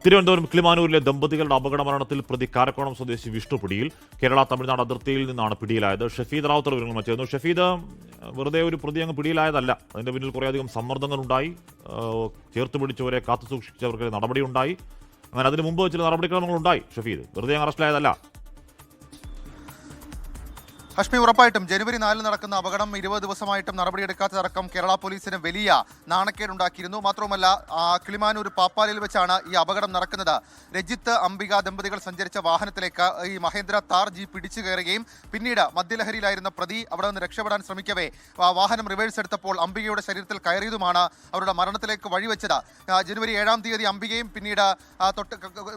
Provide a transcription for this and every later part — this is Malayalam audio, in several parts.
തിരുവനന്തപുരം കിളിമാനൂരിലെ ദമ്പതികളുടെ അപകട മരണത്തിൽ പ്രതി കാരക്കോണം സ്വദേശി വിഷ്ണു പിടിയിൽ. കേരള തമിഴ്നാട് അതിർത്തിയിൽ നിന്നാണ് പിടിയിലായത്. ഷഫീദ് റാവുത്തർ വിവരങ്ങൾ ചേർന്നു. ഷഫീദ്, വെറുതെ ഒരു പ്രതി അങ്ങ് പിടിയിലായതല്ല, അതിന്റെ പിന്നിൽ കുറേയധികം സമ്മർദ്ദങ്ങളുണ്ടായി, ചേർത്ത് പിടിച്ചവരെ കാത്തു സൂക്ഷിച്ചവർക്ക് നടപടിയുണ്ടായി. അങ്ങനെ അതിന് മുമ്പ് ചില നടപടിക്രമങ്ങളുണ്ടായി. ഷഫീദ്, വെറുതെ അങ്ങ് അറസ്റ്റിലായതല്ല. ഹഷ്മി, ഉറപ്പായിട്ടും ജനുവരി 4 നടക്കുന്ന അപകടം 20 ദിവസമായിട്ടും നടപടിയെടുക്കാത്തതടക്കം കേരള പോലീസിന് വലിയ നാണക്കേടുണ്ടാക്കിയിരുന്നു. മാത്രവുമല്ല, കിളിമാനൂർ പാപ്പാലിൽ വെച്ചാണ് ഈ അപകടം നടക്കുന്നത്. രജിത്ത് അംബിക ദമ്പതികൾ സഞ്ചരിച്ച വാഹനത്തിലേക്ക് ഈ മഹേന്ദ്ര താർ ജീപ്പ് പിടിച്ചു കയറുകയും പിന്നീട് മദ്യലഹരിയിലായിരുന്ന പ്രതി അവിടെ നിന്ന് രക്ഷപ്പെടാൻ ശ്രമിക്കവേ വാഹനം റിവേഴ്സ് എടുത്തപ്പോൾ അംബികയുടെ ശരീരത്തിൽ കയറിയതുമാണ് അവരുടെ മരണത്തിലേക്ക് വഴിവെച്ചത്. ജനുവരി 7-ാം തീയതി അംബികയും പിന്നീട്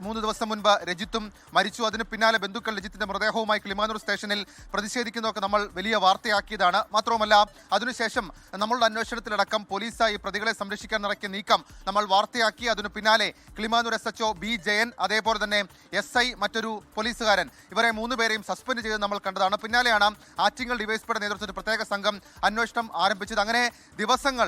3 ദിവസം മുൻപ് രജിത്തും മരിച്ചു. അതിന് പിന്നാലെ ബന്ധുക്കൾ രജിത്തിന്റെ മൃതദേഹവുമായി കിളിമാനൂർ സ്റ്റേഷനിൽ പ്രതിഷേധിക്കുന്നതൊക്കെ നമ്മൾ വലിയ വാർത്തയാക്കിയതാണ്. മാത്രവുമല്ല, അതിനുശേഷം നമ്മളുടെ അന്വേഷണത്തിലടക്കം പോലീസ് ഈ പ്രതികളെ സംരക്ഷിക്കാൻ നടത്തിയ നീക്കം നമ്മൾ വാർത്തയാക്കി. അതിനു പിന്നാലെ കിളിമാനൂർ SHO ബി ജയൻ, അതേപോലെ തന്നെ SI മറ്റൊരു പോലീസുകാരൻ, ഇവരെ 3 പേരെയും സസ്പെൻഡ് ചെയ്ത് നമ്മൾ കണ്ടതാണ്. പിന്നാലെയാണ് ആറ്റിങ്ങൽ ഡിവൈഎസ്പിയുടെ നേതൃത്വത്തിൽ പ്രത്യേക സംഘം അന്വേഷണം ആരംഭിച്ചത്. അങ്ങനെ ദിവസങ്ങൾ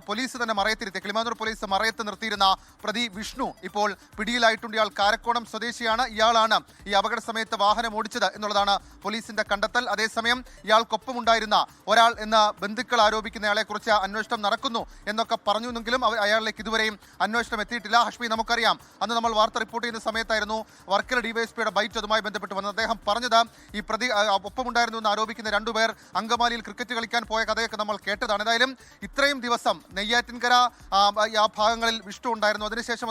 പോലീസ് തന്നെ മറയത്തിരുത്തി, കിളിമാനൂർ പോലീസ് മറയത്ത് നിർത്തിയിരുന്ന പ്രതി വിഷ്ണു ഇപ്പോൾ പിടിയിലായിട്ടുണ്ട്. ഇയാൾ കാരക്കോണം സ്വദേശിയാണ്. ഇയാളാണ് ഈ അപകട സമയത്ത് വാഹനം ഓടിച്ചത് എന്നുള്ളതാണ് പോലീസിന്റെ കണ്ടെത്തൽ. അതേസമയം ഇയാൾക്കൊപ്പമുണ്ടായിരുന്ന ഒരാൾ എന്ന ബന്ധുക്കൾ ആരോപിക്കുന്നയാളെ കുറിച്ച് അന്വേഷണം നടക്കുന്നു എന്നൊക്കെ പറഞ്ഞുവെങ്കിലും അയാളിലേക്ക് ഇതുവരെയും അന്വേഷണം എത്തിയിട്ടില്ല. ഹഷ്മി, നമുക്കറിയാം, അന്ന് നമ്മൾ വാർത്ത റിപ്പോർട്ട് ചെയ്യുന്ന സമയത്തായിരുന്നു വർക്കല ഡിവൈഎസ്പിയുടെ ബൈറ്റ് അതുമായി ബന്ധപ്പെട്ട് വന്നത്. അദ്ദേഹം പറഞ്ഞത് ഈ പ്രതി ഒപ്പമുണ്ടായിരുന്നു എന്ന് ആരോപിക്കുന്ന 2 പേർ അങ്കമാലിയിൽ ക്രിക്കറ്റ് കളിക്കാൻ പോയ കഥയൊക്കെ നമ്മൾ കേട്ടതാണ്. ഏതായാലും ഇത്രയും ദിവസം നെയ്യാറ്റിൻകര ആ ഭാഗങ്ങളിൽ വിഷ്ണു ഉണ്ടായിരുന്നു. അതിനുശേഷം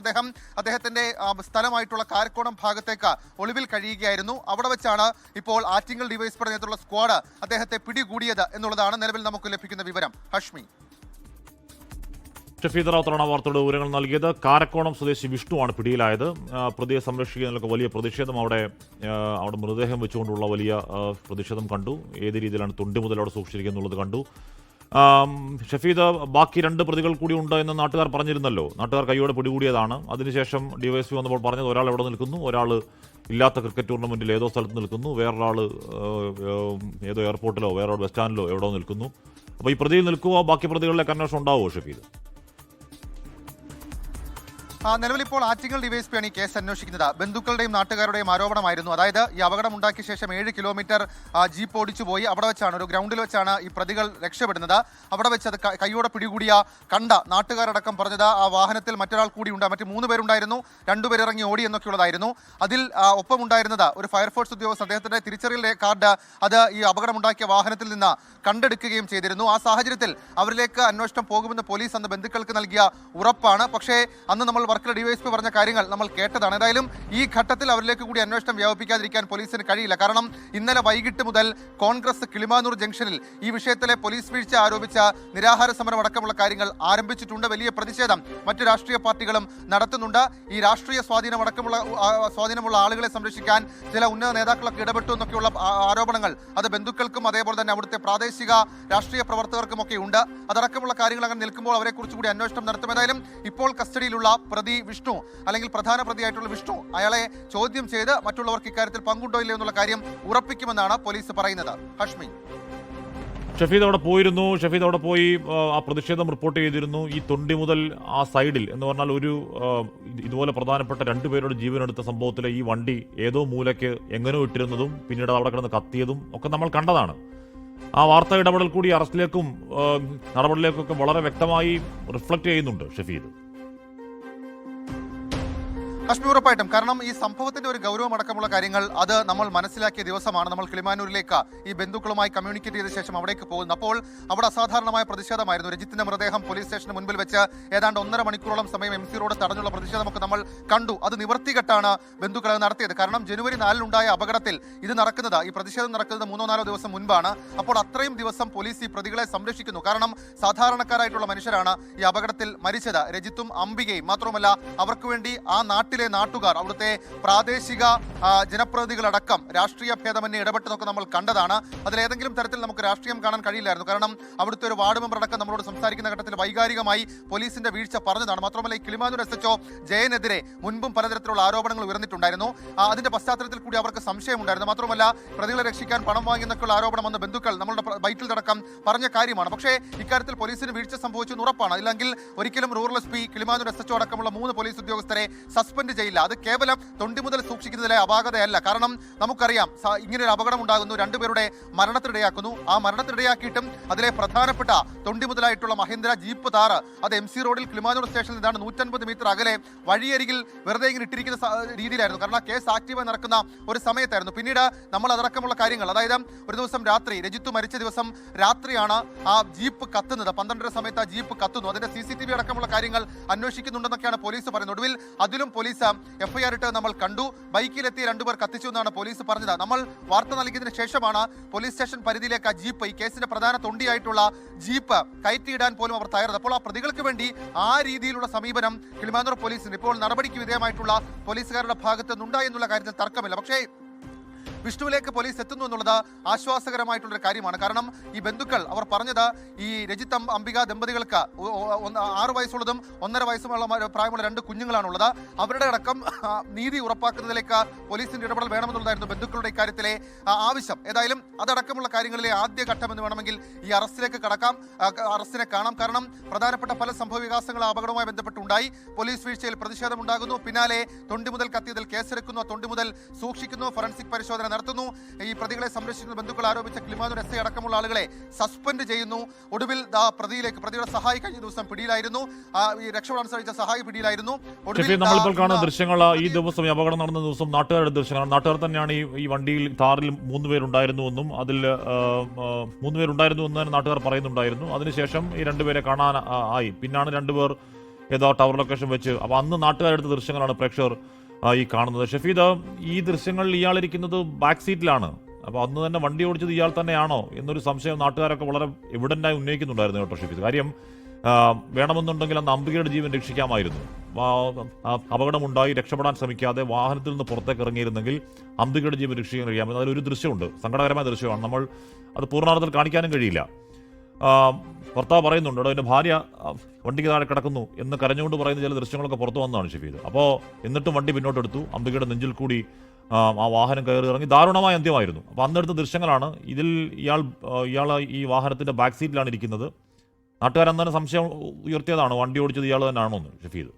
അദ്ദേഹത്തിന്റെ സ്ഥലമായിട്ടുള്ള കാരക്കോണം ഭാഗത്തേക്ക് ഒളിവിൽ കഴിയുകയായിരുന്നു. അവിടെ വെച്ചാണ് ഇപ്പോൾ ആറ്റിങ്ങൽ ഡിവൈഎസ്പിയുടെ നേതൃത്വമുള്ള സ്ക്വാഡ് അദ്ദേഹത്തെ പിടികൂടിയത് എന്നുള്ളതാണ് നിലവിൽ നമുക്ക് ലഭിക്കുന്ന വിവരം. ഹഷ്മി, ഷഫീദ് റാവുത്തറാണ് വാർത്തയുടെ വിവരങ്ങൾ നൽകിയത്. കാരക്കോണം സ്വദേശി വിഷ്ണുവാണ് പിടിയിലായത്. പ്രതിയെ സംരക്ഷിക്കുന്നതിലൊക്കെ വലിയ പ്രതിഷേധം അവിടെ മൃതദേഹം വെച്ചുകൊണ്ടുള്ള വലിയ പ്രതിഷേധം കണ്ടു. ഏത് രീതിയിലാണ് തൊണ്ടി മുതൽ അവിടെ സൂക്ഷിച്ചിരിക്കുന്നുള്ളത് കണ്ടു. ഷഫീദ്, ബാക്കി 2 പ്രതികൾ കൂടി ഉണ്ട് എന്ന് നാട്ടുകാർ പറഞ്ഞിരുന്നല്ലോ. നാട്ടുകാർ കൈയോടെ പിടികൂടിയതാണ്. അതിനുശേഷം ഡിവൈഎസ്പി വന്നപ്പോൾ പറഞ്ഞത് ഒരാൾ എവിടെ നിൽക്കുന്നു, ഒരാൾ ഇല്ലാത്ത ക്രിക്കറ്റ് ടൂർണമെന്റിൽ ഏതോ സ്ഥലത്ത് നിൽക്കുന്നു, വേറൊരാൾ ഏതോ എയർപോർട്ടിലോ വേറൊരു ബസ് സ്റ്റാൻഡിലോ എവിടെയോ നിൽക്കുന്നു. അപ്പോൾ ഈ പ്രതിയിൽ നിൽക്കുമോ, ബാക്കി പ്രതികളിലേക്ക് അന്വേഷണം ഉണ്ടാവുമോ ഷഫീദ്? നിലവിൽ ഇപ്പോൾ ആറ്റിങ്ങൽ ഡിവൈഎസ്പിയാണ് ഈ കേസ് അന്വേഷിക്കുന്നത്. ബന്ധുക്കളുടെയും നാട്ടുകാരുടെയും ആരോപണമായിരുന്നു, അതായത് ഈ അപകടം ഉണ്ടാക്കിയ ശേഷം 7 കിലോമീറ്റർ ജീപ്പ് ഓടിച്ചു പോയി അവിടെ വെച്ചാണ്, ഒരു ഗ്രൗണ്ടിൽ വെച്ചാണ് ഈ പ്രതികൾ രക്ഷപ്പെടുന്നത്. അവിടെ വെച്ച് അത് കൈയോടെ പിടികൂടിയ കണ്ട നാട്ടുകാരടക്കം പറഞ്ഞത് ആ വാഹനത്തിൽ മറ്റൊരാൾ കൂടി ഉണ്ട്, മറ്റ് 3 പേരുണ്ടായിരുന്നു, 2 പേർ ഇറങ്ങി ഓടി എന്നൊക്കെയുള്ളതായിരുന്നു. അതിൽ ഒപ്പമുണ്ടായിരുന്നത് ഒരു ഫയർഫോഴ്സ് ഉദ്യോഗസ്ഥർ, അദ്ദേഹത്തിന്റെ തിരിച്ചറിയൽ കാർഡ് അത് ഈ അപകടമുണ്ടാക്കിയ വാഹനത്തിൽ നിന്ന് കണ്ടെടുക്കുകയും ചെയ്തിരുന്നു. ആ സാഹചര്യത്തിൽ അവരിലേക്ക് അന്വേഷണം പോകുമെന്ന് പോലീസ് അന്ന് ബന്ധുക്കൾക്ക് നൽകിയ ഉറപ്പാണ്. പക്ഷേ അന്ന് നമ്മൾ വർക്കല ഡിവൈഎസ്പി പറഞ്ഞ കാര്യങ്ങൾ നമ്മൾ കേട്ടതാണ്. ഏതായാലും ഈ ഘട്ടത്തിൽ അവരിലേക്ക് കൂടി അന്വേഷണം വ്യാപിപ്പിക്കാതിരിക്കാൻ പോലീസിന് കഴിയില്ല. കാരണം ഇന്നലെ വൈകിട്ട് മുതൽ കോൺഗ്രസ് കിളിമാനൂർ ജംഗ്ഷനിൽ ഈ വിഷയത്തിലെ പോലീസ് വീഴ്ച ആരോപിച്ച നിരാഹാര സമരം അടക്കമുള്ള കാര്യങ്ങൾ ആരംഭിച്ചിട്ടുണ്ട്. വലിയ പ്രതിഷേധം മറ്റു രാഷ്ട്രീയ പാർട്ടികളും നടത്തുന്നുണ്ട്. ഈ രാഷ്ട്രീയ സ്വാധീനമുള്ള ആളുകളെ സംരക്ഷിക്കാൻ ചില ഉന്നത നേതാക്കളൊക്കെ ഇടപെട്ടു എന്നൊക്കെയുള്ള ആരോപണങ്ങൾ അത് ബന്ധുക്കൾക്കും അതേപോലെ തന്നെ അവിടുത്തെ പ്രാദേശിക രാഷ്ട്രീയ പ്രവർത്തകർക്കും ഒക്കെ ഉണ്ട്. അതടക്കമുള്ള കാര്യങ്ങൾ അങ്ങനെ നിൽക്കുമ്പോൾ അവരെക്കുറിച്ച് കൂടി അന്വേഷണം നടത്തും. ഏതായാലും ഇപ്പോൾ കസ്റ്റഡിയിലുള്ള പ്രതി വിഷ്ണു, അല്ലെങ്കിൽ പ്രധാന പ്രതിയായിട്ടുള്ള വിഷ്ണു, അയാളെ ചോദ്യം ചെയ്ത് മറ്റുള്ളവർക്ക് ഇക്കാര്യത്തിൽ പങ്കുണ്ടോ ഇല്ലയോ എന്നുള്ള കാര്യം ഉറപ്പിക്കുമെന്നാണ് പോലീസ് പറയുന്നത്. ഹഷ്മി, ഷഫീദ് അവിടെ പോയിരുന്നു. ഷഫീദ് അവിടെ പോയി ആ പ്രതിഷേധം റിപ്പോർട്ട് ചെയ്തിരുന്നു. ഈ തൊണ്ടി മുതൽ ആ സൈഡിൽ എന്ന് പറഞ്ഞാൽ ഒരു ഇതുപോലെ പ്രധാനപ്പെട്ട 2 പേരുടെ ജീവനെടുത്ത സംഭവത്തിലെ ഈ വണ്ടി ഏതോ മൂലയ്ക്ക് എങ്ങനെയോ ഇട്ടിരുന്നതും പിന്നീട് അവിടെ കിടന്ന് കത്തിയതും ഒക്കെ നമ്മൾ കണ്ടതാണ്. ആ വാർത്താ ഇടപെടൽ കൂടി അറസ്റ്റിലേക്കും നടപടിയിലേക്കൊക്കെ വളരെ വ്യക്തമായി റിഫ്ലക്ട് ചെയ്യുന്നുണ്ട് ഷഫീദ്. ഹഷ്മി, ഉറപ്പായിട്ടും. കാരണം ഈ സംഭവത്തിന്റെ ഒരു ഗൗരവം അടക്കമുള്ള കാര്യങ്ങൾ അത് നമ്മൾ മനസ്സിലാക്കിയ ദിവസമാണ് നമ്മൾ കിളിമാനൂരിലേക്ക് ഈ ബന്ധുക്കളുമായി കമ്മ്യൂണിക്കേറ്റ് ചെയ്ത ശേഷം അവിടേക്ക് പോകുന്നത്. അപ്പോൾ അവിടെ അസാധാരണമായ പ്രതിഷേധമായിരുന്നു. രജിത്തിന്റെ മൃതദേഹം പോലീസ് സ്റ്റേഷന് മുൻപിൽ വെച്ച് ഏതാണ്ട് 1.5 മണിക്കൂറോളം സമയം MC റോഡ് തടഞ്ഞുള്ള പ്രതിഷേധമൊക്കെ നമ്മൾ കണ്ടു. അത് നിവർത്തികെട്ടാണ് ബന്ധുക്കൾ നടത്തിയത്. കാരണം ജനുവരി 4 അപകടത്തിൽ ഇത് നടക്കുന്നത്, ഈ പ്രതിഷേധം നടക്കുന്നത് 3-4 ദിവസം മുൻപാണ്. അപ്പോൾ അത്രയും ദിവസം പോലീസ് ഈ പ്രതികളെ സംരക്ഷിക്കുന്നു. കാരണം സാധാരണക്കാരായിട്ടുള്ള മനുഷ്യരാണ് ഈ അപകടത്തിൽ മരിച്ചത്, രജിത്തും അംബികയും. മാത്രമല്ല അവർക്ക് വേണ്ടി ആ നാട്ടിൽ ബൂത്തിലെ നാട്ടുകാർ, അവിടുത്തെ പ്രാദേശിക ജനപ്രതിനിധികളടക്കം രാഷ്ട്രീയ ഭേദമന്യേ ഇടപെട്ടതൊക്കെ നമ്മൾ കണ്ടതാണ്. അതിലേതെങ്കിലും തരത്തിൽ നമുക്ക് രാഷ്ട്രീയം കാണാൻ കഴിയില്ലായിരുന്നു. കാരണം അവിടുത്തെ ഒരു വാർഡ് മെമ്പർ അടക്കം നമ്മളോട് സംസാരിക്കുന്ന ഘട്ടത്തിൽ വൈകാരികമായി പോലീസിന്റെ വീഴ്ച പറഞ്ഞതാണ്. മാത്രമല്ല, ഈ കിളിമാനൂർ SHO ജയനെതിരെ മുൻപും പലതരത്തിലുള്ള ആരോപണങ്ങൾ ഉയർന്നിട്ടുണ്ടായിരുന്നു. അതിന്റെ പശ്ചാത്തലത്തിൽ കൂടി അവർക്ക് സംശയമുണ്ടായിരുന്നു. മാത്രമല്ല, പ്രതികളെ രക്ഷിക്കാൻ പണം വാങ്ങിയെന്നൊക്കെയുള്ള ആരോപണം വന്ന ബന്ധുക്കൾ നമ്മളുടെ ബൈറ്റിൽ അടക്കം പറഞ്ഞ കാര്യമാണ്. പക്ഷേ ഇക്കാര്യത്തിൽ പോലീസിന് വീഴ്ച സംഭവിച്ചെന്ന് ഉറപ്പാണ്. ഇല്ലെങ്കിൽ ഒരിക്കലും റൂറൽ SP കിളിമാനൂർ SHO അടക്കമുള്ള 3 പോലീസ് ഉദ്യോഗസ്ഥരെ സസ്പെൻഡ് ചെയ്യില്ല. അത് കേവലം തൊണ്ടി മുതൽ സൂക്ഷിക്കുന്നതിലെ അപാകതയല്ല. കാരണം നമുക്കറിയാം, ഇങ്ങനെ ഒരു അപകടം ഉണ്ടാകുന്നു, 2 പേരുടെ മരണത്തിനിടയാക്കുന്നു. ആ മരണത്തിനിടയാക്കിയിട്ടും അതിലെ പ്രധാനപ്പെട്ട തൊണ്ടി മുതലായിട്ടുള്ള മഹീന്ദ്ര ജീപ്പ് താറ് അത് MC റോഡിൽ കിളിമാനൂർ സ്റ്റേഷനിൽ നിന്നാണ് 150 മീറ്റർ അകലെ വഴിയരികിൽ വെറുതെ ഇങ്ങനെ ഇട്ടിരിക്കുന്ന രീതിയിലായിരുന്നു. കാരണം കേസ് ആക്റ്റീവായി നടക്കുന്ന ഒരു സമയത്തായിരുന്നു. പിന്നീട് നമ്മൾ അതടക്കമുള്ള കാര്യങ്ങൾ, അതായത് ഒരു ദിവസം രാത്രി, രജിത്ത് മരിച്ച ദിവസം രാത്രിയാണ് ആ ജീപ്പ് കത്തുന്നത്. 12:30 സമയത്ത് ആ ജീപ്പ് കത്തുന്നു. അതിന്റെ CCTV അടക്കമുള്ള കാര്യങ്ങൾ അന്വേഷിക്കുന്നുണ്ടെന്നൊക്കെയാണ് പോലീസ് പറയുന്നത്. ഒടുവിൽ അതിലും പോലീസ് FIR ഇട്ട് നമ്മൾ കണ്ടു. ബൈക്കിലെത്തി 2 പേർ കത്തിച്ചു എന്നാണ് പോലീസ് പറഞ്ഞത്. നമ്മൾ വാർത്ത നൽകിയതിനു ശേഷമാണ് പോലീസ് സ്റ്റേഷൻ പരിധിയിലേക്ക് ആ ജീപ്പ്, ഈ കേസിന്റെ പ്രധാന തൊണ്ടിയായിട്ടുള്ള ജീപ്പ് കയറ്റിയിടാൻ പോലും അവർ തയ്യാറത്. അപ്പോൾ ആ പ്രതികൾക്ക് വേണ്ടി ആ രീതിയിലുള്ള സമീപനം കിളിമാനൂർ പോലീസിന് ഇപ്പോൾ നടപടിക്ക് വിധേയമായിട്ടുള്ള പോലീസുകാരുടെ ഭാഗത്ത് നിന്നുണ്ടായി എന്നുള്ള കാര്യത്തിൽ തർക്കമില്ല. പക്ഷേ വിഷ്ണുവിലേക്ക് പോലീസ് എത്തുന്നു എന്നുള്ളത് ആശ്വാസകരമായിട്ടുള്ളൊരു കാര്യമാണ്. കാരണം ഈ ബന്ധുക്കൾ അവർ പറഞ്ഞത്, ഈ രജിത്ത് അംബിക ദമ്പതികൾക്ക് 6 വയസ്സുള്ളതും 1.5 വയസ്സുമുള്ള പ്രായമുള്ള 2 കുഞ്ഞുങ്ങളാണുള്ളത്. അവരുടെ അടക്കം നീതി ഉറപ്പാക്കുന്നതിലേക്ക് പോലീസിന്റെ ഇടപെടൽ വേണമെന്നുള്ളതായിരുന്നു ബന്ധുക്കളുടെ ഇക്കാര്യത്തിലെ ആവശ്യം. ഏതായാലും അതടക്കമുള്ള കാര്യങ്ങളിലെ ആദ്യ ഘട്ടം എന്ന് വേണമെങ്കിൽ ഈ അറസ്റ്റിലേക്ക് അറസ്റ്റിനെ കാണാം. കാരണം പ്രധാനപ്പെട്ട പല സംഭവ വികാസങ്ങൾ അപകടവുമായി ബന്ധപ്പെട്ടുണ്ടായി. പോലീസ് വീഴ്ചയിൽ പ്രതിഷേധമുണ്ടാകുന്നു. പിന്നാലെ തൊണ്ടി മുതൽ കത്തിയതിൽ കേസെടുക്കുന്നു, തൊണ്ടി മുതൽ സൂക്ഷിക്കുന്നു, ഫോറൻസിക് പരിശോധന നടത്തുന്നു. ഈ പ്രതികളെ സംരക്ഷിക്കുന്ന ബന്ധുക്കൾ ആരോപിച്ച കിളിമാനൂർ SI അടക്കമുള്ള ആളുകളെ സസ്പെൻഡ് ചെയ്യുന്നു. ഒടുവിൽ പ്രതിയുടെ സഹായി കഴിഞ്ഞ ദിവസം പിടിയിലായിരുന്നു. ഈ രക്ഷപ്പെടാൻ ശ്രമിച്ച സഹായി പിടിയിലായിരുന്നു. നമ്മളിപ്പോൾ കാണുന്ന ദൃശ്യങ്ങൾ ഈ ദിവസം അപകടം നടന്ന ദിവസം നാട്ടുകാരുടെ ദൃശ്യങ്ങളാണ്. നാട്ടുകാർ തന്നെയാണ് ഈ വണ്ടിയിൽ താറിൽ 3 പേരുണ്ടായിരുന്നുവെന്നും അതിൽ 3 പേരുണ്ടായിരുന്നു എന്ന് തന്നെ നാട്ടുകാർ പറയുന്നുണ്ടായിരുന്നു. അതിനുശേഷം ഈ 2 പേരെ കാണാൻ ആയി. പിന്നാണ് 2 പേർ ഏതോ ടവർ ലൊക്കേഷൻ വെച്ച്, അപ്പോൾ അന്ന് നാട്ടുകാരെടുത്ത ദൃശ്യങ്ങളാണ് പ്രേക്ഷകർ ഈ കാണുന്നത്. ഷഫീദ്, ഈ ദൃശ്യങ്ങളിൽ ഇയാളിരിക്കുന്നത് ബാക്ക് സീറ്റിലാണ്. അപ്പോൾ അന്ന് തന്നെ വണ്ടി ഓടിച്ചത് ഇയാൾ തന്നെയാണോ എന്നൊരു സംശയം നാട്ടുകാരൊക്കെ വളരെ എവിഡൻ്റായി ഉന്നയിക്കുന്നുണ്ടായിരുന്നു കേട്ടോ ഷഫീദ്. കാര്യം വേണമെന്നുണ്ടെങ്കിൽ അന്ന് അംബികയുടെ ജീവൻ രക്ഷിക്കാമായിരുന്നു. അപകടമുണ്ടായി രക്ഷപ്പെടാൻ ശ്രമിക്കാതെ വാഹനത്തിൽ നിന്ന് പുറത്തേക്ക് ഇറങ്ങിയിരുന്നെങ്കിൽ അംബികയുടെ ജീവൻ രക്ഷിക്കാൻ കഴിയാമെന്ന് അതിലൊരു ദൃശ്യമുണ്ട്. സങ്കടകരമായ ദൃശ്യമാണ്. നമ്മൾ അത് പൂർണ്ണാർത്ഥത്തിൽ കാണിക്കാനും കഴിയില്ല. ഭർത്താവ് പറയുന്നുണ്ട്, എൻ്റെ ഭാര്യ വണ്ടിക്ക് താഴെ കിടക്കുന്നു എന്ന് കരഞ്ഞുകൊണ്ട് പറയുന്ന ചില ദൃശ്യങ്ങളൊക്കെ പുറത്തു വന്നതാണ് ഷഫീദ്. അപ്പോൾ എന്നിട്ടും വണ്ടി പിന്നോട്ടെടുത്തു. അംബികയുടെ നെഞ്ചിൽ കൂടി ആ വാഹനം കയറി ഇറങ്ങി. ദാരുണമായ അന്ത്യമായിരുന്നു. അപ്പോൾ അന്നെടുത്ത ദൃശ്യങ്ങളാണ്. ഇതിൽ ഇയാൾ ഈ വാഹനത്തിൻ്റെ ബാക്ക് സീറ്റിലാണ് ഇരിക്കുന്നത്. നാട്ടുകാരന്ന് തന്നെ സംശയം ഉയർത്തിയതാണ് വണ്ടി ഓടിച്ചത് ഇയാൾ തന്നെയാണോ എന്ന് ഷഫീദ്.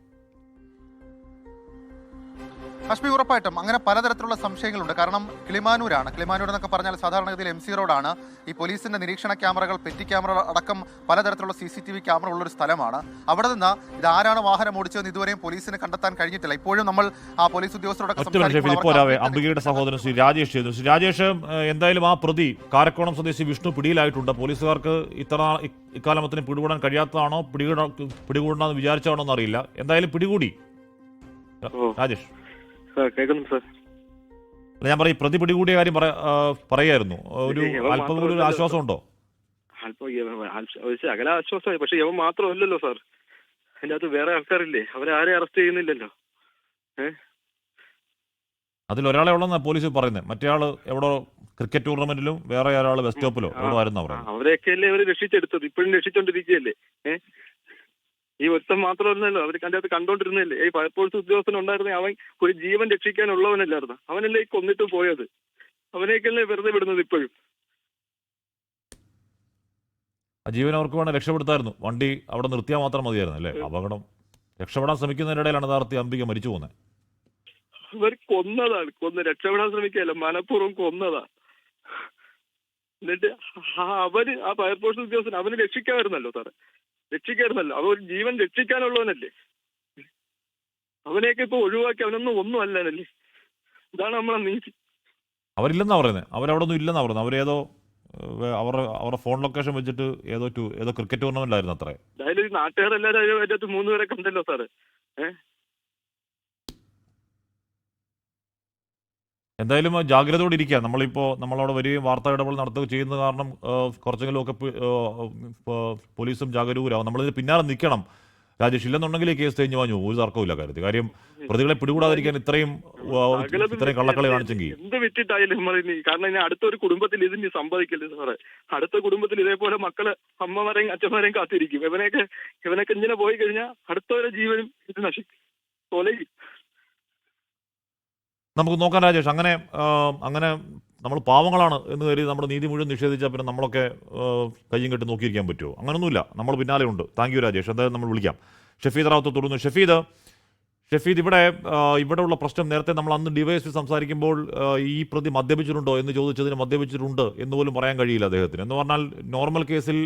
അശ്മി, ഉറപ്പായിട്ടും അങ്ങനെ പലതരത്തിലുള്ള സംശയങ്ങളുണ്ട്. കാരണം കിളിമാനൂർ എന്നൊക്കെ പറഞ്ഞാൽ സാധാരണഗതിയിൽ MC റോഡാണ്. ഈ പോലീസിന്റെ നിരീക്ഷണ ക്യാമറകൾ, പെറ്റി ക്യാമറ അടക്കം പലതരത്തിലുള്ള CCTV ക്യാമറ ഉള്ളൊരു സ്ഥലമാണ്. അവിടെ നിന്ന് ഇതാരാണ് വാഹനം ഓടിച്ചതെന്ന് ഇതുവരെയും പോലീസിന് കണ്ടെത്താൻ കഴിഞ്ഞിട്ടില്ല. ഇപ്പോഴും നമ്മൾ ആ പോലീസ് ഉദ്യോഗസ്ഥരോടൊക്കെ അംബികയുടെ സഹോദരൻ ശ്രീ രാജേഷ് എന്തായാലും ആ പ്രതി കാരക്കോണം സ്വദേശി വിഷ്ണു പിടിയിലായിട്ടുണ്ട്. പോലീസുകാർക്ക് ഇക്കാലമത്തിന് പിടികൂടാൻ കഴിയാത്തതാണോ, പിടികൂടണമെന്ന് വിചാരിച്ചാണോ എന്നറിയില്ല. എന്തായാലും പിടികൂടി. രാജേഷ്, ഞാൻ പറയും പ്രതി പിടികൂടിയ കാര്യം പറയായിരുന്നു. ഒരു അല്പം കൂടി ഒരു ആശ്വാസമുണ്ടോ? അകല ആശ്വാസമായി. പക്ഷെ ഇവൻ മാത്രമല്ലല്ലോ സാർ, അതിന്റെ അകത്ത് വേറെ ആൾക്കാരില്ലേ, അവരെ ആരെയും അറസ്റ്റ് ചെയ്യുന്നില്ലല്ലോ. അതിലൊരാളെ ഉള്ളെന്നാ പോലീസ് പറയുന്നത്. മറ്റേ ആള് എവിടെ ക്രിക്കറ്റ് ടൂർണമെന്റിലും വേറെ ഒരാൾ ബസ് സ്റ്റോപ്പിലോ എവിടെ ആയിരുന്നു പറയുന്നത്. അവരെയൊക്കെയല്ലേ അവര് രക്ഷിച്ചെടുത്തത്, ഇപ്പോഴും രക്ഷിച്ചോണ്ടിരിക്കുകയല്ലേ. ഈ ഒരുത്തം മാത്രമല്ലല്ലോ, അവർ അതിൻ്റെ അകത്ത് കണ്ടോണ്ടിരുന്നല്ലേ. ഈ ഫയർഫോഴ്സ് ഉദ്യോഗസ്ഥൻ ഉണ്ടായിരുന്നെ അവൻ ഒരു ജീവൻ രക്ഷിക്കാനുള്ളവനല്ലായിരുന്നു. അവനല്ലേ കൊന്നിട്ട് പോയത്. അവനെയൊക്കെയല്ലേ വെറുതെ വിടുന്നത് ഇപ്പോഴും. ആ ജീവൻ അവർക്ക് വേണം രക്ഷപ്പെടുത്തായിരുന്നു. വണ്ടി അവിടെ നിർത്തിയാൽ മാത്രം മതിയായിരുന്നു അല്ലേ. അപകടം രക്ഷപ്പെടാൻ ശ്രമിക്കുന്നതിനിടയിലാണ് യഥാർത്ഥ അംബിക മരിച്ചു പോകുന്നത്. അവർ കൊന്നതാണ്, രക്ഷപ്പെടാൻ ശ്രമിക്കുകയല്ല, മനഃപൂർവ്വം കൊന്നതാ. എന്നിട്ട് അവന് ആ ഫയർഫോഴ്സ് ഉദ്യോഗസ്ഥൻ അവന് രക്ഷിക്കാമായിരുന്നല്ലോ സാറേ, രക്ഷിക്കായിരുന്നല്ലോ. അവ ഒരു ജീവൻ രക്ഷിക്കാനുള്ളവനല്ലേ. അവനെയൊക്കെ ഇപ്പൊ ഒഴിവാക്കി ഒന്നും അല്ലാനല്ലേ. ഇതാണ് നമ്മളെ നീതി. അവരില്ലെന്നാ പറയുന്നത്. അവരവിടെ ഒന്നും ഇല്ലെന്നാ പറയുന്നത്. അവരേതോ അവരുടെ ഫോൺ ലൊക്കേഷൻ വെച്ചിട്ട് ഏതോ ക്രിക്കറ്റ് ടൂർണമെന്റിലായിരുന്നു അത്രേ. എന്തായാലും നാട്ടുകാരെല്ലാരും അതിൻ്റെ അകത്ത് 3 പേരെ കണ്ടല്ലോ സാറ്. എന്തായാലും ജാഗ്രതയോടെ ഇരിക്കുക. നമ്മളവിടെ വരികയും വാർത്താ ഇടപെടൽ നടത്തുകയും ചെയ്യുന്നത് കാരണം കുറച്ചെങ്കിലുമൊക്കെ പോലീസും ജാഗരൂകരാകും. നമ്മളിതിന് പിന്നാലെ നിൽക്കണം. രാജേഷ്. ഇല്ലെന്നുണ്ടെങ്കിൽ ഈ കേസ് തേഞ്ഞു വാഞ്ഞു, ഒരു തർക്കമില്ല കാര്യത്തിൽ. കാര്യം പ്രതികളെ പിടികൂടാതിരിക്കാൻ ഇത്രയും കള്ളക്കളി കാണിച്ചെങ്കിൽ എന്ത് വിറ്റിട്ടായാലും കാരണം ഇനി അടുത്തൊരു കുടുംബത്തിൽ ഇതിന് സംഭവിക്കല്ലേ സാറേ. അടുത്ത കുടുംബത്തിൽ ഇതേപോലെ മക്കള് അമ്മമാരെയും അച്ഛന്മാരെയും കാത്തിരിക്കും. ഇവനൊക്കെ ഇങ്ങനെ പോയി കഴിഞ്ഞാൽ അടുത്തവരെ ജീവനും ഇത് നശിക്കും, കൊലയും. നമുക്ക് നോക്കാം രാജേഷ്. അങ്ങനെ നമ്മൾ പാവങ്ങളാണ് എന്ന് കരുതി നമ്മുടെ നീതി മുഴുവൻ നിഷേധിച്ചാൽ പിന്നെ നമ്മളൊക്കെ കയ്യും കെട്ടി നോക്കിയിരിക്കാൻ പറ്റുമോ? അങ്ങനൊന്നുമില്ല, നമ്മൾ പിന്നാലെ ഉണ്ട്. Thank you Rajesh. എന്തായാലും നമ്മൾ വിളിക്കാം. ഷഫീദ് റാവത്ത് തുടർന്നു. ഷഫീദ് ഇവിടെ ഉള്ള പ്രശ്നം നേരത്തെ നമ്മൾ അന്ന് ഡിവൈഎസ്പി സംസാരിക്കുമ്പോൾ ഈ പ്രതി മദ്യപിച്ചിട്ടുണ്ടോ എന്ന് ചോദിച്ചതിന് മദ്യപിച്ചിട്ടുണ്ട് എന്ന് പോലും പറയാൻ കഴിയില്ല അദ്ദേഹത്തിന്. എന്ന് പറഞ്ഞാൽ നോർമൽ കേസിൽ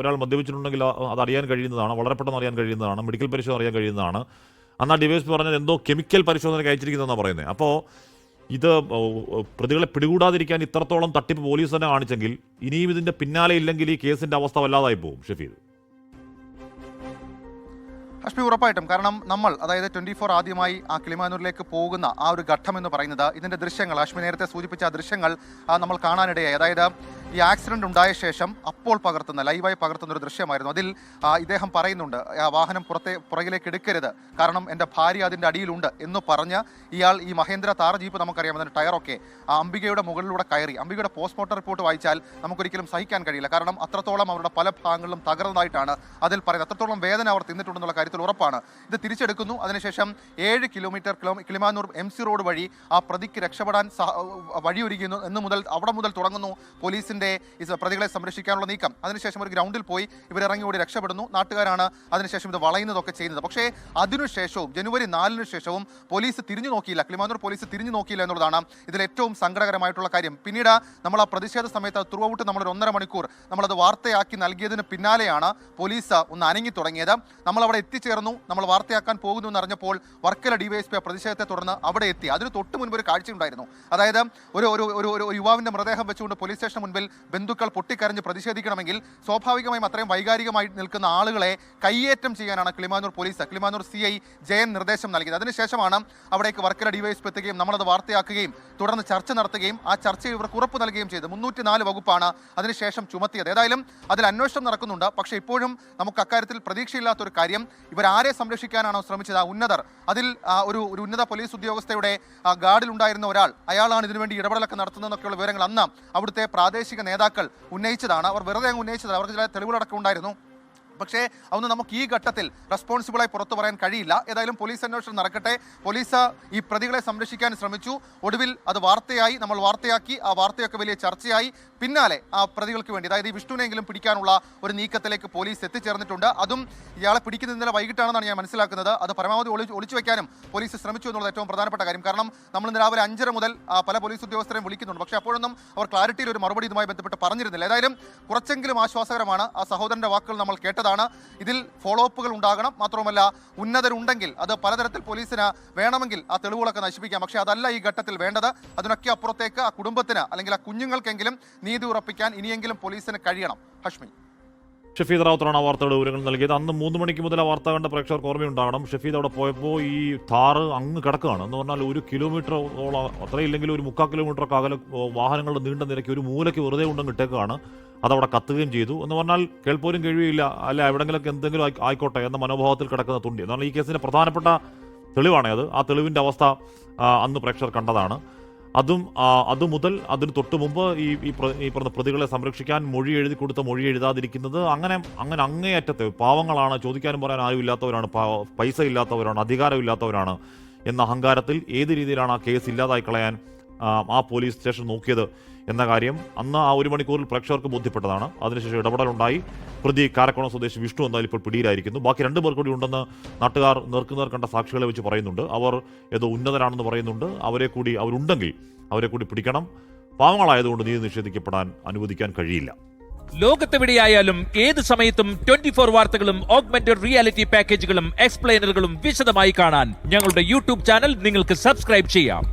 ഒരാൾ മദ്യപിച്ചിട്ടുണ്ടെങ്കിൽ അത് അറിയാൻ കഴിയുന്നതാണ്, വളരെ പെട്ടെന്ന് അറിയാൻ കഴിയുന്നതാണ്, മെഡിക്കൽ പരിശോധന അറിയാൻ കഴിയുന്നതാണ്. അന്ന് ഡിവൈഎസ്പി പറഞ്ഞത് എന്തോ കെമിക്കൽ പരിശോധനയ്ക്ക് അയച്ചിരിക്കുന്നതെന്നാണ് പറയുന്നത്. അപ്പോൾ ഇത് പ്രതികളെ പിടികൂടാതിരിക്കാൻ ഇത്രത്തോളം തട്ടിപ്പ് പോലീസ് തന്നെ കാണിച്ചെങ്കിൽ ഇനിയും ഇതിന്റെ പിന്നാലെ ഇല്ലെങ്കിൽ ഈ കേസിന്റെ അവസ്ഥ വല്ലാതായി പോകും. ഷഫീദ്. അഷ്മി, ഉറപ്പായിട്ടും. കാരണം നമ്മൾ, അതായത് 24 ആദ്യമായി ആ കിളിമാനൂരിലേക്ക് പോകുന്ന ആ ഒരു ഘട്ടം എന്ന് പറയുന്നത് ഇതിന്റെ ദൃശ്യങ്ങൾ, അഷ്മി നേരത്തെ സൂചിപ്പിച്ച ആ ദൃശ്യങ്ങൾ നമ്മൾ കാണാനിടയായി. അതായത് ഈ ആക്സിഡന്റ് ഉണ്ടായ ശേഷം അപ്പോൾ ലൈവായി പകർത്തുന്ന ഒരു ദൃശ്യമായിരുന്നു. അതിൽ ഇദ്ദേഹം പറയുന്നുണ്ട്, വാഹനം പുറകിലേക്ക് എടുക്കരുത്, കാരണം എൻ്റെ ഭാര്യ അതിൻ്റെ അടിയിലുണ്ട് എന്ന് പറഞ്ഞ് ഇയാൾ ഈ മഹേന്ദ്ര താർ ജീപ്പ്, നമുക്കറിയാം അതിൻ്റെ ടയറൊക്കെ അംബികയുടെ മുകളിലൂടെ കയറി. അംബികയുടെ പോസ്റ്റ്മോർട്ടം റിപ്പോർട്ട് വായിച്ചാൽ നമുക്കൊരിക്കലും സഹിക്കാൻ കഴിയില്ല. കാരണം അത്രത്തോളം അവരുടെ പല ഭാഗങ്ങളിലും തകർന്നതായിട്ടാണ് അതിൽ പറയുന്നത്. അത്രത്തോളം വേദന അവർ തിന്നിട്ടുണ്ടെന്നുള്ള കാര്യത്തിൽ ഉറപ്പാണ്. ഇത് തിരിച്ചെടുക്കുന്നു. അതിനുശേഷം 7 കിലോമീറ്റർ കിളിമാനൂർ MC റോഡ് വഴി ആ പ്രതിക്ക് രക്ഷപ്പെടാൻ വഴിയൊരുക്കുന്നു എന്ന് അവിടെ മുതൽ തുടങ്ങുന്നു പോലീസിന്റെ പ്രതികളെ സംരക്ഷിക്കാനുള്ള നീക്കം. അതിനുശേഷം ഒരു ഗ്രൗണ്ടിൽ പോയി ഇവരിറങ്ങി ഓടി രക്ഷപ്പെടുന്നു. നാട്ടുകാരാണ് അതിനുശേഷം ഇത് വളയുന്നതൊക്കെ ചെയ്യുന്നത്. പക്ഷേ അതിനുശേഷവും ജനുവരി 4-ന് ശേഷവും പോലീസ് തിരിഞ്ഞു നോക്കിയില്ല, കിളിമാനൂർ പോലീസ് തിരിഞ്ഞു നോക്കിയില്ല എന്നുള്ളതാണ് ഇതിൽ ഏറ്റവും സങ്കടകരമായിട്ടുള്ള കാര്യം. പിന്നീട് നമ്മൾ ആ പ്രതിഷേധ സമയത്ത് ത്രൂ ഔട്ട് നമ്മളൊരു 1.5 മണിക്കൂർ നമ്മളത് വാർത്തയാക്കി നൽകിയതിന് പിന്നാലെയാണ് പോലീസ് ഒന്ന് അനങ്ങി തുടങ്ങിയത്. നമ്മളവിടെ എത്തിച്ചേർന്നു, നമ്മൾ വാർത്തയാക്കാൻ പോകുന്നു എന്നറിഞ്ഞപ്പോൾ വർക്കല ഡിവൈഎസ്പി പ്രതിഷേധത്തെ തുടർന്ന് അവിടെ എത്തി. അതിന് തൊട്ട് മുൻപ് ഒരു കാഴ്ചയുണ്ടായിരുന്നു. അതായത് ഒരു യുവാവിന്റെ മൃതദേഹം വെച്ചുകൊണ്ട് പോലീസ് സ്റ്റേഷന് മുൻപിൽ ബന്ധുക്കൾ പൊട്ടിക്കരഞ്ഞ് പ്രതിഷേധിക്കണമെങ്കിൽ സ്വാഭാവികമായും അത്രയും വൈകാരികമായി നിൽക്കുന്ന ആളുകളെ കയ്യേറ്റം ചെയ്യാനാണ് കിളിമാനൂർ CI ജയൻ നിർദ്ദേശം നൽകിയത്. അതിനുശേഷമാണ് അവിടേക്ക് വർക്കല ഡിവൈഎസ്പി എത്തുകയും നമ്മളത് വാർത്തയാക്കുകയും തുടർന്ന് ചർച്ച നടത്തുകയും ആ ചർച്ചയിൽ ഇവർക്ക് ഉറപ്പ് നൽകുകയും ചെയ്തു. 304 വകുപ്പാണ് അതിനുശേഷം ചുമത്തിയത്. ഏതായാലും അതിൽ അന്വേഷണം നടക്കുന്നുണ്ട്. പക്ഷേ ഇപ്പോഴും നമുക്ക് അക്കാര്യത്തിൽ പ്രതീക്ഷയില്ലാത്തൊരു കാര്യം, ഇവരാരെ സംരക്ഷിക്കാനാണോ ശ്രമിച്ചത്? ആ ഉന്നതർ, അതിൽ ഒരു ഉന്നത പോലീസ് ഉദ്യോഗസ്ഥയുടെ ഗാർഡിലുണ്ടായിരുന്ന ഒരാൾ, അയാളാണ് ഇതിനുവേണ്ടി ഇടപെടലൊക്കെ നടത്തുന്നതെന്നൊക്കെയുള്ള വിവരങ്ങൾ അന്ന് അവിടുത്തെ പ്രാദേശിക നേതാക്കൾ ഉന്നയിച്ചതാണ്. അവർ വെറുതെ അങ്ങ് ഉന്നയിച്ചത്, അവർക്ക് ചില തെളിവുകളടക്കം ഉണ്ടായിരുന്നു. പക്ഷേ അതൊന്നും നമുക്ക് ഈ ഘട്ടത്തിൽ റെസ്പോൺസിബിളായി പുറത്തു പറയാൻ കഴിയില്ല. ഏതായാലും പോലീസ് അന്വേഷണം നടക്കട്ടെ. പോലീസ് ഈ പ്രതികളെ സംരക്ഷിക്കാൻ ശ്രമിച്ചു. ഒടുവിൽ അത് വാർത്തയായി, നമ്മൾ വാർത്തയാക്കി. ആ വാർത്തയൊക്കെ വലിയ ചർച്ചയായി. പിന്നാലെ ആ പ്രതികൾക്ക് വേണ്ടി, അതായത് ഈ വിഷ്ണുവിനെങ്കിലും പിടിക്കാനുള്ള ഒരു നീക്കത്തിലേക്ക് പോലീസ് എത്തിച്ചേർന്നിട്ടുണ്ട്. അതും ഇയാളെ പിടിക്കുന്ന ഇന്നലെ വൈകിട്ടാണെന്നാണ് ഞാൻ മനസ്സിലാക്കുന്നത്. അത് പരമാവധി ഒളിച്ചു വയ്ക്കാനും പോലീസ് ശ്രമിച്ചു എന്നുള്ളത് ഏറ്റവും പ്രധാനപ്പെട്ട കാര്യം. കാരണം നമ്മൾ ഇന്ന് രാവിലെ 5:30 മുതൽ പല പോലീസ് ഉദ്യോഗസ്ഥരെയും വിളിക്കുന്നുണ്ട്. പക്ഷേ അപ്പോഴൊന്നും അവർ ക്ലാരിറ്റിയിൽ ഒരു മറുപടി ഇതുമായി ബന്ധപ്പെട്ട് പറഞ്ഞിരുന്നില്ല. ഏതായാലും കുറച്ചെങ്കിലും ആശ്വാസകരമാണ് ആ സഹോദരന്റെ വാക്കുകൾ നമ്മൾ കേട്ടത്. ഇതിൽ ഫോളോ അപ്പുകൾ ഉണ്ടാകണം. മാത്രമല്ല ഉന്നതരുണ്ടെങ്കിൽ അത് പലതരത്തിൽ പോലീസിന് വേണമെങ്കിൽ ആ തെളിവുകളൊക്കെ നശിപ്പിക്കാം. പക്ഷേ അതല്ല ഈ ഘട്ടത്തിൽ വേണ്ടത്. അതിനൊക്കെ അപ്പുറത്തേക്ക് ആ കുടുംബത്തിന് അല്ലെങ്കിൽ ആ കുഞ്ഞുങ്ങൾക്കെങ്കിലും നീതി ഉറപ്പിക്കാൻ ഇനിയെങ്കിലും പോലീസിന് കഴിയണം. ഹഷ്മി. ഷഫീദ് റാവുത്തറാണ് ആ വാർത്തയുടെ വിവരങ്ങൾ നൽകിയത്. അന്ന് 3 മണിക്ക് മുതൽ ആ വാർത്ത കണ്ട പ്രേക്ഷകർക്ക് ഓർമ്മയുണ്ടാകണം. ഷഫീദ് അവിടെ പോയപ്പോൾ ഈ താറ് അങ്ങ് കിടക്കുകയാണ്. എന്ന് പറഞ്ഞാൽ 1 കിലോമീറ്ററോളം, അത്രയില്ലെങ്കിൽ ഒരു 3/4 കിലോമീറ്ററൊക്കെ അകലെ വാഹനങ്ങളുടെ നീണ്ട നിരക്ക് ഒരു മൂലയ്ക്ക് വെറുതെ ഉണ്ടെന്ന് ഇട്ടേക്കാണ്. അതവിടെ കത്തുകയും ചെയ്തു. എന്ന് പറഞ്ഞാൽ കേൾപ്പോരും കഴിയുകയില്ല, അല്ല എവിടെങ്കിലൊക്കെ എന്തെങ്കിലും ആയിക്കോട്ടെ എന്ന മനോഭാവത്തിൽ കിടക്കുന്ന തുണ്ടി. എന്നാൽ ഈ കേസിന്റെ പ്രധാനപ്പെട്ട തെളിവാണ് അത്. ആ തെളിവിന്റെ അവസ്ഥ അന്ന് പ്രേക്ഷകർ കണ്ടതാണ്. അതുമുതൽ അതിന് തൊട്ട് മുമ്പ് ഈ പറഞ്ഞ പ്രതികളെ സംരക്ഷിക്കാൻ മൊഴി എഴുതി കൊടുത്ത മൊഴി എഴുതാതിരിക്കുന്നത്, അങ്ങനെ അങ്ങേയറ്റത്തെ പാവങ്ങളാണ്, ചോദിക്കാനും പറയാൻ ആരും ഇല്ലാത്തവരാണ്, പൈസ ഇല്ലാത്തവരാണ്, അധികാരമില്ലാത്തവരാണ് എന്ന അഹങ്കാരത്തിൽ ഏത് രീതിയിലാണ് ആ കേസ് ഇല്ലാതായി കളയാൻ ആ പോലീസ് സ്റ്റേഷൻ നോക്കിയത് എന്ന കാര്യം അന്ന് ആ 1 മണിക്കൂറിൽ പ്രേക്ഷകർക്ക് ബോധ്യപ്പെട്ടതാണ്. അതിനുശേഷം ഇടപെടലുണ്ടായി. പ്രതി കാരക്കോണം സ്വദേശി വിഷ്ണു എന്തായാലും ഇപ്പോൾ പിടിയിലായിരിക്കുന്നു. ബാക്കി 2 പേർ കൂടി ഉണ്ടെന്ന് നാട്ടുകാർ നേർക്കുനേർ കണ്ട സാക്ഷികളെ വെച്ച് പറയുന്നുണ്ട്. അവർ ഏതോ ഉന്നതരാണെന്ന് പറയുന്നുണ്ട്. അവരുണ്ടെങ്കിൽ അവരെ കൂടി പിടിക്കണം. പാവങ്ങളായതുകൊണ്ട് നീതി നിഷേധിക്കപ്പെടാൻ അനുവദിക്കാൻ കഴിയില്ല. ലോകത്തെവിടെയായാലും ഏത് സമയത്തും 24 വാർത്തകളും ഓഗ്മെന്റഡ് റിയാലിറ്റി പാക്കേജുകളും എക്സ്പ്ലെയിനറുകളും വിശദമായി കാണാൻ ഞങ്ങളുടെ YouTube ചാനൽ നിങ്ങൾക്ക് സബ്സ്ക്രൈബ് ചെയ്യാം.